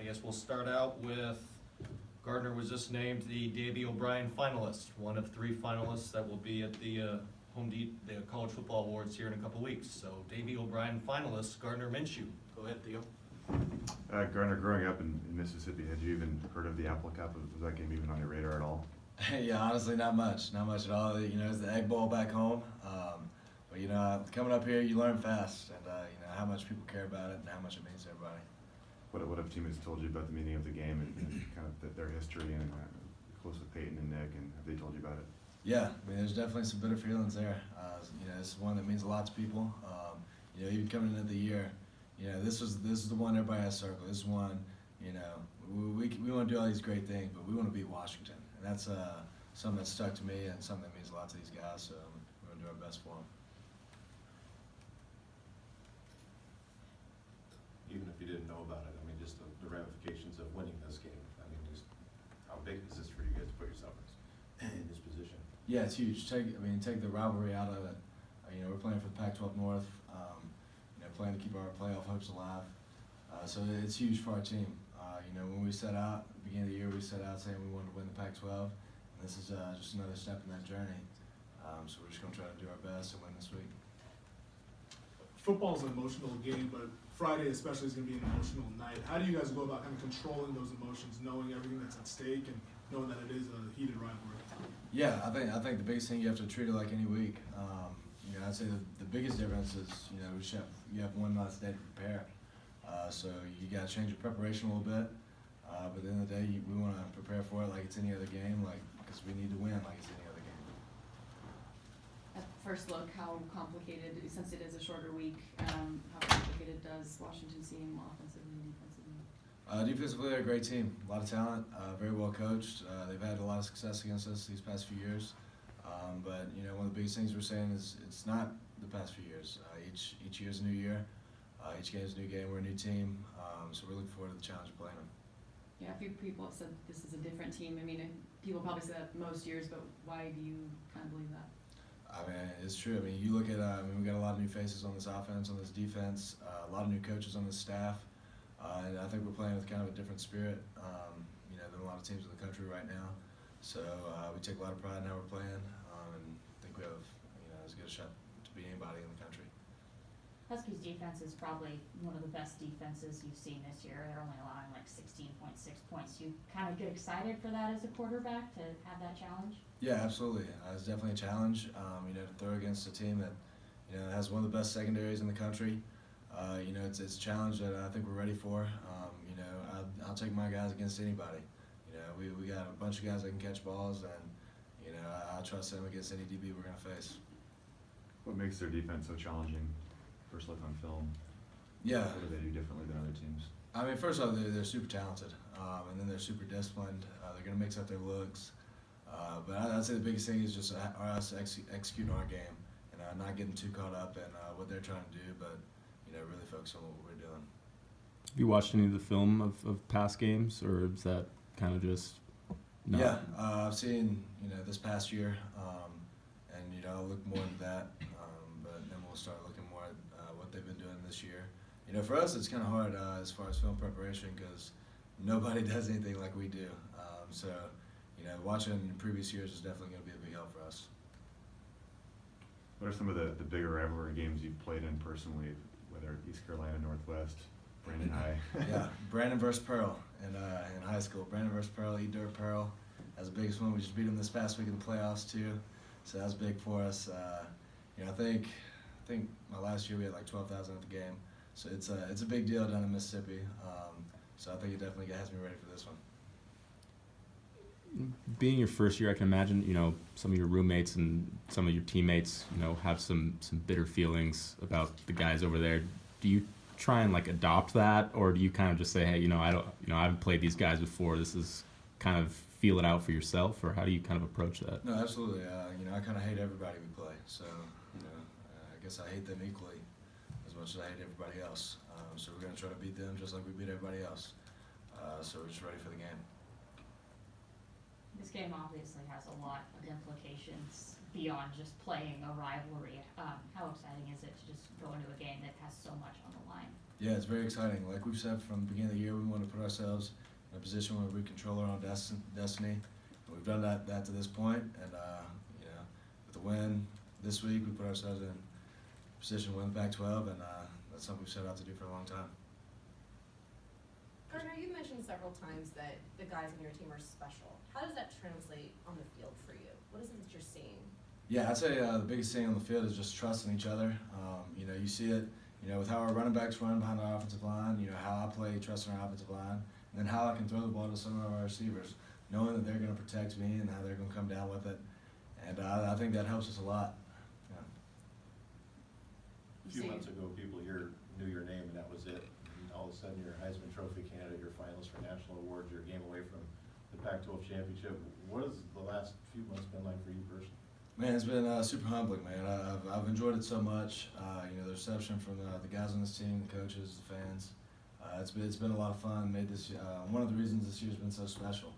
guess we'll start out with, Gardner was just named the Davey O'Brien finalist, one of 3 finalists that will be at the the College Football Awards here in a couple weeks. So Davey O'Brien finalist, Gardner Minshew. Go ahead, Theo. Gardner, growing up in Mississippi, had you even heard of the Apple Cup? Was that game even on your radar at all? Yeah, honestly, not much at all. You know, it's the Egg Bowl back home. But you know, coming up here, you learn fast, and you know how much people care about it and how much it means to everybody. What have teammates told you about the meaning of the game and kind of their history and close with Peyton and Nick, and have they told you about it? Yeah, I mean, there's definitely some bitter feelings there. You know, this is one that means a lot to people. You know, even coming into the year, you know, this is the one everybody has circled. This is one, you know, we want to do all these great things, but we want to beat Washington, and that's something that stuck to me and something that means a lot to these guys. So we're gonna do our best for them. Even if you didn't know about it, I mean, just the ramifications of winning this game. I mean, just how big is this for you guys to put yourself in this position? Yeah, it's huge. Take the rivalry out of it. You know, we're playing for the Pac-12 North. You know, playing to keep our playoff hopes alive. So it's huge for our team. You know, when we set out at the beginning of the year, we set out saying we wanted to win the Pac-12, and this is just another step in that journey. So we're just going to try to do our best and win this week. Football's an emotional game, but Friday especially is going to be an emotional night. How do you guys go about kind of controlling those emotions, knowing everything that's at stake and knowing that it is a heated rivalry? Yeah, I think the biggest thing, you have to treat it like any week. You know, I'd say the biggest difference is, you know, you have one last day to prepare. So you got to change your preparation a little bit. But at the end of the day, we want to prepare for it like it's any other game, because we need to win like it's any other game. At first look, how complicated, since it is a shorter week, how complicated does Washington seem offensively and defensively? Defensively, they're a great team. A lot of talent, very well coached. They've had a lot of success against us these past few years. But you know, one of the biggest things we're saying is it's not the past few years. Each year's a new year. Each game is a new game. We're a new team. So we're looking forward to the challenge of playing them. Yeah, a few people have said this is a different team. I mean, people probably say that most years, but why do you kind of believe that? I mean, it's true. I mean, you look at, we got a lot of new faces on this offense, on this defense, a lot of new coaches on this staff, and I think we're playing with kind of a different spirit, you know, than a lot of teams in the country right now. So we take a lot of pride in how we're playing, and think we have, you know, as good a shot to beat anybody in the country. Huskies defense is probably one of the best defenses you've seen this year. They're only allowing like 16.6 points. You kind of get excited for that as a quarterback to have that challenge? Yeah, absolutely. It's definitely a challenge, you know, to throw against a team that, you know, has one of the best secondaries in the country. You know, it's a challenge that I think we're ready for. You know, I'll take my guys against anybody. You know, we got a bunch of guys that can catch balls, and, you know, I'll trust them against any DB we're going to face. What makes their defense so challenging? First look on film. Yeah. What do they do differently than other teams? I mean, first off, they're super talented, and then they're super disciplined. They're going to mix up their looks. But I'd say the biggest thing is just us executing our game and not getting too caught up in what they're trying to do, but, you know, really focus on what we're doing. Have you watched any of the film of past games, or is that kind of just not? Yeah, I've seen, you know, this past year, and, you know, I'll look more into that, but then we'll start looking more at what they've been doing this year. You know, for us, it's kind of hard as far as film preparation because nobody does anything like we do. So, you know, watching previous years is definitely going to be a big help for us. What are some of the bigger rivalry games you've played in personally, whether East Carolina, Northwest, Brandon High? Yeah, Brandon versus Pearl in high school. Brandon versus Pearl, E-Dirt Pearl. That's the biggest one. We just beat them this past week in the playoffs too, so that was big for us. You know, I think my last year we had like 12,000 at the game, so it's a big deal down in Mississippi. So I think it definitely has me ready for this one. Being your first year, I can imagine, you know, some of your roommates and some of your teammates, you know, have some bitter feelings about the guys over there. Do you try and like adopt that, or do you kind of just say, hey, I haven't played these guys before. This is kind of feel it out for yourself, or how do you kind of approach that? No, absolutely. You know, I kind of hate everybody we play, so you know, I guess I hate them equally as much as I hate everybody else. So we're gonna try to beat them just like we beat everybody else. So we're just ready for the game. This game obviously has a lot of implications beyond just playing a rivalry. How exciting is it to just go into a game that has so much on the line? Yeah, it's very exciting. Like we've said from the beginning of the year, we want to put ourselves in a position where we control our own destiny. And we've done that to this point, and with the win this week, we put ourselves in a position to win the Pac-12, and that's something we've set out to do for a long time. Gardner, you mentioned several times that the guys on your team are special. How does that translate on the field for you? What is it that you're seeing? Yeah, I'd say the biggest thing on the field is just trusting each other. You see it, with how our running backs run behind our offensive line, how I play trusting our offensive line, and then how I can throw the ball to some of our receivers, knowing that they're going to protect me and how they're going to come down with it. And I think that helps us a lot. Yeah. A few months ago, people here knew your name and that was it. And all of a sudden, you're a Heisman Trophy candidate, you're finalist for national awards, you're a game away from the Pac-12 championship. What has the last few months been like for you personally? Man, it's been super humbling, man. I've enjoyed it so much. The reception from the guys on this team, the coaches, the fans. It's been a lot of fun. Made this one of the reasons this year's been so special.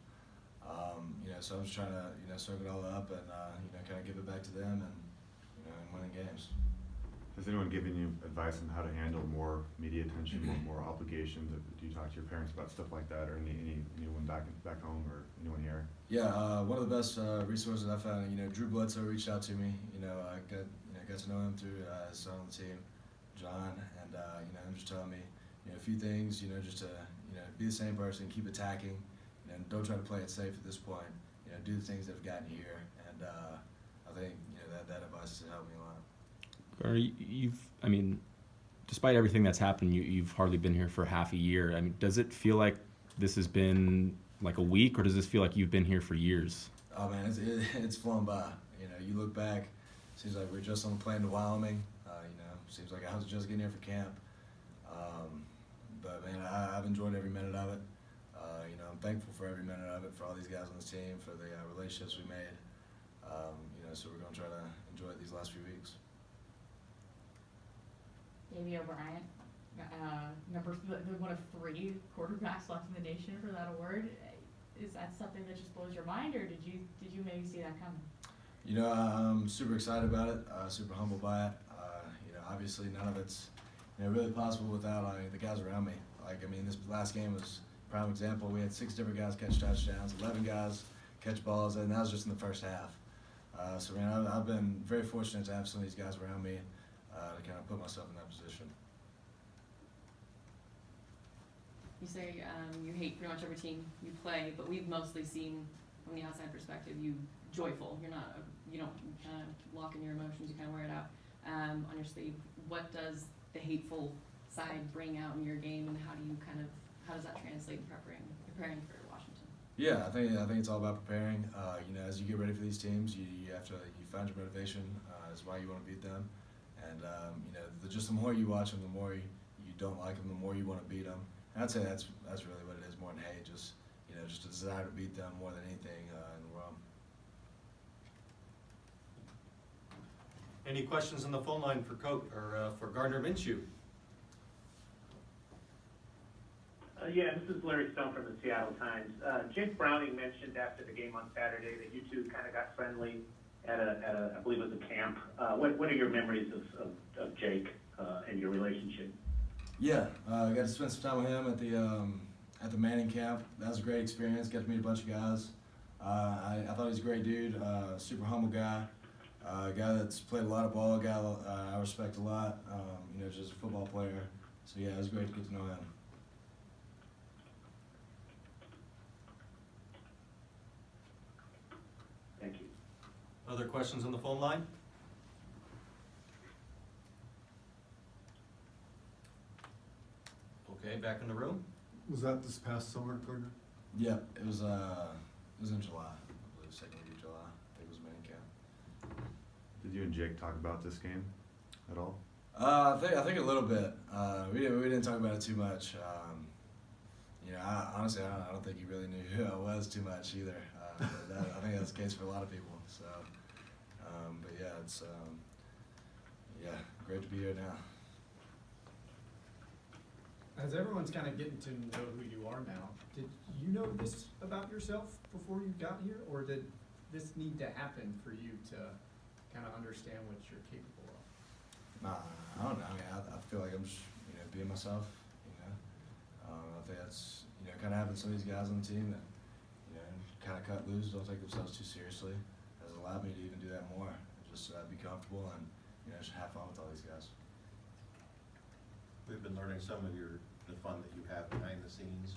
So I'm just trying to soak it all up and kind of give it back to them and winning games. Has anyone given you advice on how to handle more media attention, more obligations? Do you talk to your parents about stuff like that, or anyone back home, or anyone here? Yeah, one of the best resources I found. Drew Bledsoe reached out to me. I got to know him through his son on the team, John, and him just telling me a few things. Just to be the same person, keep attacking, and don't try to play it safe at this point. Do the things that have gotten you here, and I think that advice has helped me a lot. Despite everything that's happened, you've hardly been here for half a year. Does it feel like this has been like a week, or does this feel like you've been here for years? Oh man, it's flown by. You look back, seems like we're just on the plane to Wyoming. Seems like I was just getting here for camp. But man, I've enjoyed every minute of it. I'm thankful for every minute of it, for all these guys on this team, for the relationships we made. So we're going to try to enjoy it these last few weeks. Davey O'Brien, one of 3 quarterbacks left in the nation for that award. Is that something that just blows your mind, or did you maybe see that coming? I'm super excited about it, super humbled by it. Obviously none of it's really possible without the guys around me. This last game was a prime example. We had 6 different guys catch touchdowns, 11 guys catch balls, and that was just in the first half. I've been very fortunate to have some of these guys around me to kind of put myself in that position. You say you hate pretty much every team you play, but we've mostly seen from the outside perspective you joyful. You don't kind of lock in your emotions. You kind of wear it out on your sleeve. What does the hateful side bring out in your game, and how does that translate in preparing for Washington? Yeah, I think it's all about preparing. As you get ready for these teams, you find your motivation. Is why you want to beat them, and just the more you watch them, the more you don't like them, the more you want to beat them. And I'd say that's really what it is, more than hate. Just a desire to beat them more than anything in the world. Any questions on the phone line for for Gardner Minshew? Yeah, this is Larry Stone from the Seattle Times. Jake Browning mentioned after the game on Saturday that you two kind of got friendly at a I believe it was a camp. What are your memories of Jake and your relationship? Yeah, I got to spend some time with him at the Manning camp. That was a great experience. Got to meet a bunch of guys. I thought he was a great dude, super humble guy, a guy that's played a lot of ball, a guy I respect a lot, just a football player. So yeah, it was great to get to know him. Thank you. Other questions on the phone line? Okay, back in the room. Was that this past summer, Gardner? Yeah, it was in July, I believe, second week of July. I think it was Manning camp. Did you and Jake talk about this game at all? I think a little bit. We didn't talk about it too much. Honestly, I don't think he really knew who I was too much either. I think that's the case for a lot of people. So, but yeah, it's great to be here now. As everyone's kind of getting to know who you are now, did you know this about yourself before you got here, or did this need to happen for you to kind of understand what you're capable of? I don't know. I feel like I'm just being myself. You know, I think that's kind of having some of these guys on the team that kind of cut loose, don't take themselves too seriously, has allowed me to even do that more. Just be comfortable and just have fun with all these guys. We've been learning some of the fun that you have behind the scenes.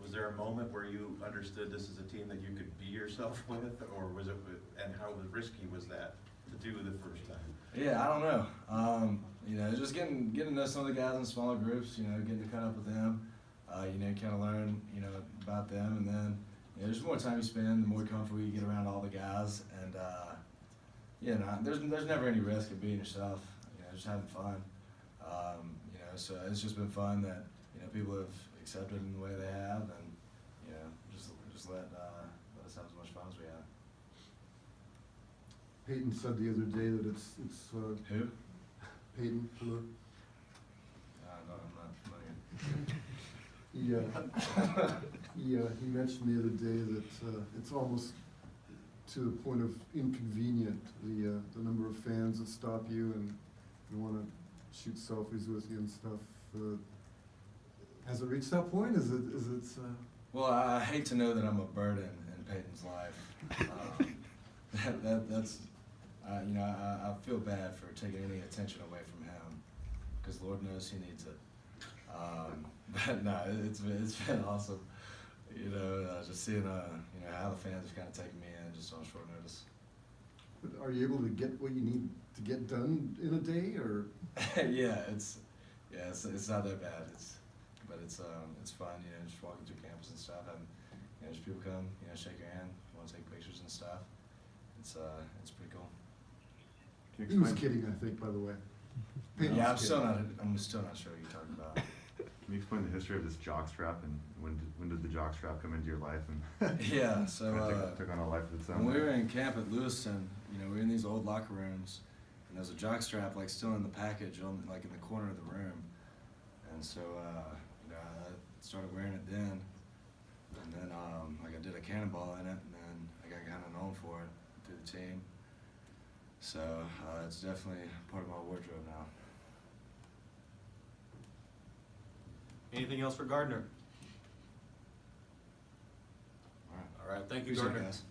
Was there a moment where you understood this is a team that you could be yourself with, or was it, and how risky was that to do the first time? Yeah, I don't know. Just getting to know some of the guys in smaller groups, getting to cut up with them, kind of learn, about them, and then, there's more time you spend, the more comfortable you get around all the guys, and, there's never any risk of being yourself, just having fun. So it's just been fun that, people have accepted in the way they have, and, just let us have as much fun as we have. Peyton said the other day that it's Who? Peyton Fuller. No, I'm not familiar. He mentioned the other day that it's almost to the point of inconvenient, the number of fans that stop you and want to shoot selfies with you and stuff. Has it reached that point? Is it? Well, I hate to know that I'm a burden in Peyton's life. That's I feel bad for taking any attention away from him, because Lord knows he needs it. But no, it's been awesome. Just seeing how the fans have kind of taken me in just on short notice. But are you able to get what you need to get done in a day, or? It's not that bad. It's fun. Just walking through campus and stuff, and just people come, shake your hand, want to take pictures and stuff. It's pretty cool. He was kidding, I think, by the way. Yeah, I'm still not sure what you're talking about. Can you explain the history of this jockstrap, and when did the jockstrap come into your life? And Yeah, so took on a life of its own. when we were in camp at Lewiston, we were in these old locker rooms, and there's a jockstrap still in the package in the corner of the room, and so I started wearing it then, and then I did a cannonball in it, and then I got kind of known for it through the team. So it's definitely part of my wardrobe now. Anything else for Gardner? All right. All right, thank you, Appreciate it, Gardner. guys.